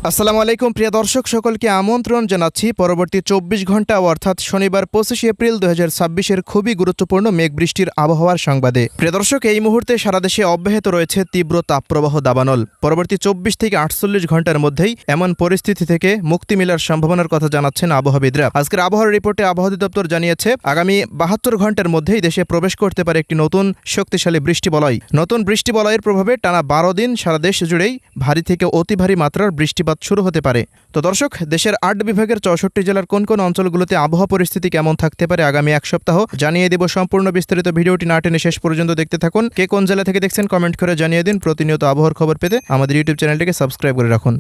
আসসালামু আলাইকুম প্রিয় দর্শক সকলকে আমন্ত্রণ জানাচ্ছি পরবর্তী ২৪ ঘন্টা অর্থাৎ শনিবার ২৫ এপ্রিল ২০২৬-এর খুবই গুরুত্বপূর্ণ মেঘ বৃষ্টির আবহাওয়ার সংবাদে। প্রিয় দর্শক, এই মুহূর্তে সারা দেশে অব্যাহত রয়েছে তীব্র তাপপ্রবাহ দাবানল। পরবর্তী ২৪ থেকে ৪৮ ঘন্টার মধ্যেই এমন পরিস্থিতি থেকে মুক্তি মেলার সম্ভাবনার কথা জানাচ্ছেন আবহাওয়াবিদরা। আজকের আবহাওয়ার রিপোর্টে আবহাওয়া অধিদপ্তর জানিয়েছে আগামী ৭২ ঘন্টার মধ্যেই দেশে প্রবেশ করতে পারে একটি নতুন শক্তিশালী বৃষ্টিবলয়। নতুন বৃষ্টিবলয়ের প্রভাবে টানা ১২ দিন সারা দেশ জুড়েই ভারী থেকে অতি ভারী মাত্রার বৃষ্টিপাত শুরু হতে পারে। তো দর্শক, দেশের ৮ বিভাগের ৬৪ জেলার কোন কোন অঞ্চলগুলোতে আবহাওয়া পরিস্থিতি কেমন থাকতে পারে আগামী এক সপ্তাহ জানিয়ে দেব। সম্পূর্ণ বিস্তারিত ভিডিওটি না টেনে শেষ পর্যন্ত দেখতে থাকুন। কে কোন জেলা থেকে দেখছেন কমেন্ট করে জানিয়ে দিন। প্রতিনিয়ত আবহাওয়ার খবর পেতে আমাদের ইউটিউব চ্যানেলটিকে সাবস্ক্রাইব করে রাখুন।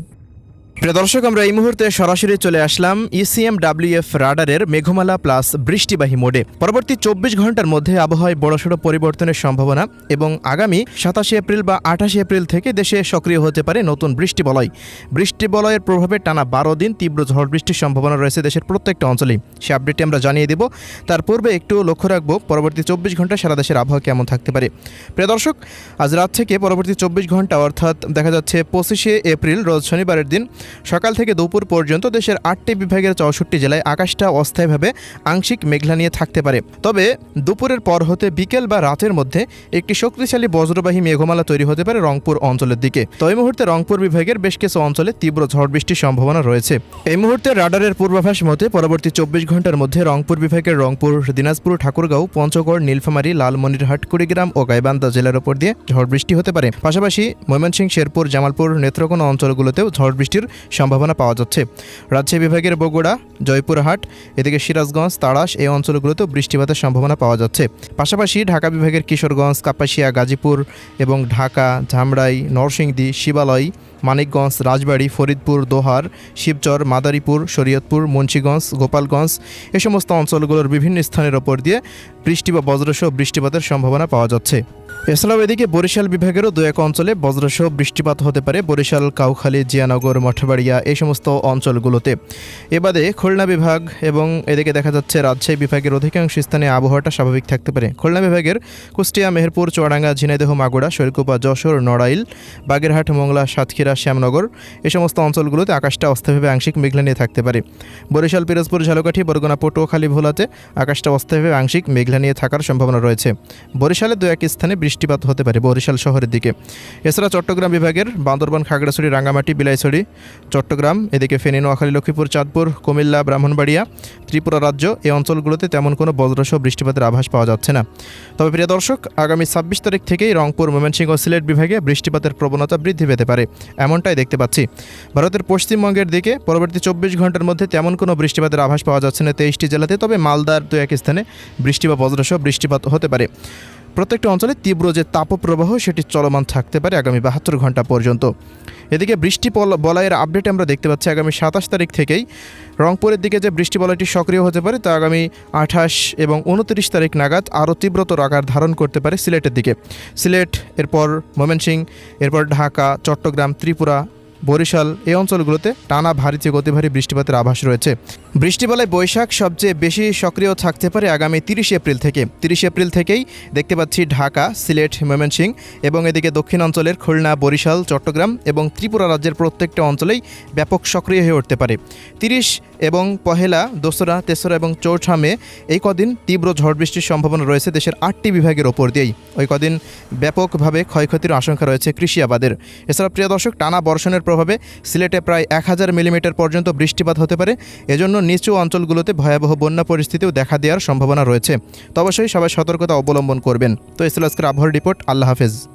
প্রিয় দর্শক, আমরা এই মুহূর্তে সরাসরি চলে আসলাম ECMWF রাডারের মেঘমালা প্লাস বৃষ্টিবাহী মোডে। পরবর্তী ২৪ ঘন্টার মধ্যে আবহাওয়ায় বড়সড় পরিবর্তনের সম্ভাবনা এবং আগামী ২৭ এপ্রিল বা ২৮ এপ্রিল থেকে দেশে সক্রিয় হতে পারে নতুন বৃষ্টিবলয়। বৃষ্টিবলয়ের প্রভাবে টানা ১২ দিন তীব্র ঝড় বৃষ্টির সম্ভাবনা রয়েছে দেশের প্রত্যেকটা অঞ্চলেই। সে আপডেটটি আমরা জানিয়ে দেব। তার পূর্বে একটু লক্ষ্য রাখবো পরবর্তী ২৪ ঘন্টা সারা দেশের আবহাওয়া কেমন থাকতে পারে। প্রিয় দর্শক, আজ রাত থেকে পরবর্তী ২৪ ঘন্টা অর্থাৎ দেখা যাচ্ছে ২৫ এপ্রিল রোজ শনিবারের দিন সকাল থেকে দুপুর পর্যন্ত দেশের ৮টি বিভাগের ৬৪ জেলায় আকাশটা অস্থায়ীভাবে আংশিক মেঘলা নিয়ে থাকতে পারে। তবে দুপুরের পর হতে বিকেল বা রাতের মধ্যে একটি শক্তিশালী বজ্রবাহী মেঘমালা তৈরি হতে পারে রংপুর অঞ্চলের দিকে। তো এই মুহূর্তে রংপুর বিভাগের বেশ কিছু অঞ্চলে তীব্র ঝড় বৃষ্টির সম্ভাবনা রয়েছে। এই মুহূর্তে রাডারের পূর্বাভাস মতে পরবর্তী ২৪ ঘন্টার মধ্যে রংপুর বিভাগের রংপুর, দিনাজপুর, ঠাকুরগাঁও, পঞ্চগড়, নীলফামারী, লালমনিরহাট, কুড়িগ্রাম ও গাইবান্ধা জেলার উপর দিয়ে ঝড় বৃষ্টি হতে পারে। পাশাপাশি ময়মনসিংহ, শেরপুর, জামালপুর, নেত্রকোনা অঞ্চলগুলোতেও ঝড় বৃষ্টির সম্ভাবনা পাওয়া যাচ্ছে। রাজশাহী বিভাগের বগুড়া, জয়পুরহাট, এদিকে সিরাজগঞ্জ, তাড়াশ এই অঞ্চলগুলোতেও বৃষ্টিপাতের সম্ভাবনা পাওয়া যাচ্ছে। পাশাপাশি ঢাকা বিভাগের কিশোরগঞ্জ, কাপাসিয়া, গাজীপুর এবং ঢাকা, ধামরাই, নরসিংদী, শিবালয়, মানিকগঞ্জ, রাজবাড়ী, ফরিদপুর, দোহার, শিবচর, মাদারীপুর, শরীয়তপুর, মুন্সিগঞ্জ, গোপালগঞ্জ এ সমস্ত অঞ্চলগুলোর বিভিন্ন স্থানের ওপর দিয়ে বৃষ্টি বা বজ্রসহ বৃষ্টিপাতের সম্ভাবনা পাওয়া যাচ্ছে। এছাড়াও এদিকে বরিশাল বিভাগেরও দু এক অঞ্চলে বজ্রসহ বৃষ্টিপাত হতে পারে। বরিশাল, কাউখালী, জিয়ানগর, মঠবাড়িয়া এই সমস্ত অঞ্চলগুলোতে। এবারে খুলনা বিভাগ এবং এদিকে দেখা যাচ্ছে রাজশাহী বিভাগের অধিকাংশ স্থানে আবহাওয়াটা স্বাভাবিক থাকতে পারে। খুলনা বিভাগের কুষ্টিয়া, মেহেরপুর, চুয়াডাঙ্গা, ঝিনাইদহ, মাগুরা, শৈলকুপা, যশোর, নড়াইল, বাগেরহাট, মোংলা, সাতক্ষীরা, শ্যামনগর এই সমস্ত অঞ্চলগুলোতে আকাশটা অস্থায়ীভাবে আংশিক মেঘলা নিয়ে থাকতে পারে। বরিশাল, পিরোজপুর, ঝালকাঠি, বরগুনা, পটুয়াখালী, ভোলাতে আকাশটা অস্থায়ীভাবে আংশিক মেঘলা নিয়ে থাকার সম্ভাবনা রয়েছে। বরিশালে দু এক স্থানে বৃষ্টিপাত হতে পারে বরিশাল শহরের দিকে। এছাড়া চট্টগ্রাম বিভাগের বান্দরবান, খাগড়াছড়ি, রাঙ্গামাটি, বিলাইছড়ি, চট্টগ্রাম, এদিকে ফেনী, নোয়াখালী, লক্ষ্মীপুর, চাঁদপুর, কুমিল্লা, ব্রাহ্মণবাড়িয়া, ত্রিপুরা রাজ্য এই অঞ্চলগুলোতে তেমন কোনো বজ্রসহ বৃষ্টিপাতের আভাস পাওয়া যাচ্ছে না। তবে প্রিয় দর্শক, আগামী ২৬ তারিখ থেকেই রংপুর, ময়মনসিংহ ও সিলেট বিভাগে বৃষ্টিপাতের প্রবণতা বৃদ্ধি পেতে পারে এমনটাই দেখতে পাচ্ছি। ভারতের পশ্চিমবঙ্গের দিকে পরবর্তী ২৪ ঘন্টার মধ্যে তেমন কোনো বৃষ্টিপাতের আভাস পাওয়া যাচ্ছে না ২৩টি জেলাতে। তবে মালদার দু এক স্থানে বৃষ্টি বা বজ্রসহ বৃষ্টিপাত হতে পারে। প্রত্যেকটা অঞ্চলে তীব্র যে তাপপ্রবাহ সেটি চলমান থাকতে পারে আগামী ৭২ ঘন্টা পর্যন্ত। এদিকে বৃষ্টি বলয়ের আপডেট আমরা দেখতে পাচ্ছি আগামী ২৭ তারিখ থেকেই রংপুরের দিকে যে বৃষ্টি বলয়টি সক্রিয় হতে পারে তা আগামী ২৮ এবং ২৯ তারিখ নাগাদ আরও তীব্রতর আকার ধারণ করতে পারে সিলেটের দিকে। সিলেট, এরপর ময়মনসিংহ, এরপর ঢাকা, চট্টগ্রাম, ত্রিপুরা, বরিশাল এই অঞ্চলগুলোতে টানা ভারী থেকে অতি ভারী বৃষ্টিপাতের আভাস রয়েছে। বৃষ্টিবলয় বৈশাখ সবচেয়ে বেশি সক্রিয় থাকতে পারে আগামী ৩০ এপ্রিল থেকে। ৩০ এপ্রিল থেকেই দেখতে পাচ্ছি ঢাকা, সিলেট, ময়মনসিংহ এবং এদিকে দক্ষিণ অঞ্চলের খুলনা, বরিশাল, চট্টগ্রাম এবং ত্রিপুরা রাজ্যের প্রত্যেকটা অঞ্চলেই ব্যাপক সক্রিয় হয়ে উঠতে পারে। ৩০ এবং পহেলা, দোসরা, তেসরা এবং চৌঠা মে এই কদিন তীব্র ঝড় বৃষ্টির সম্ভাবনা রয়েছে দেশের ৮টি বিভাগের ওপর দিয়েই। ওই কদিন ব্যাপকভাবে ক্ষয়ক্ষতির আশঙ্কা রয়েছে কৃষি আবাদের। এছাড়া প্রিয় দর্শক, টানা বর্ষণের প্রভাবে সিলেটে প্রায় ১০০০ মিলিমিটার পর্যন্ত বৃষ্টিপাত হতে পারে। এজন্য নিচু অঞ্চলগুলোতে ভয়াবহ বন্যা পরিস্থিতিও দেখা দেওয়ার সম্ভাবনা রয়েছে। তো অবশ্যই সবাই সতর্কতা অবলম্বন করবেন। তো এই ছিল আজকের আবহাওয়ার রিপোর্ট। আল্লাহ হাফেজ।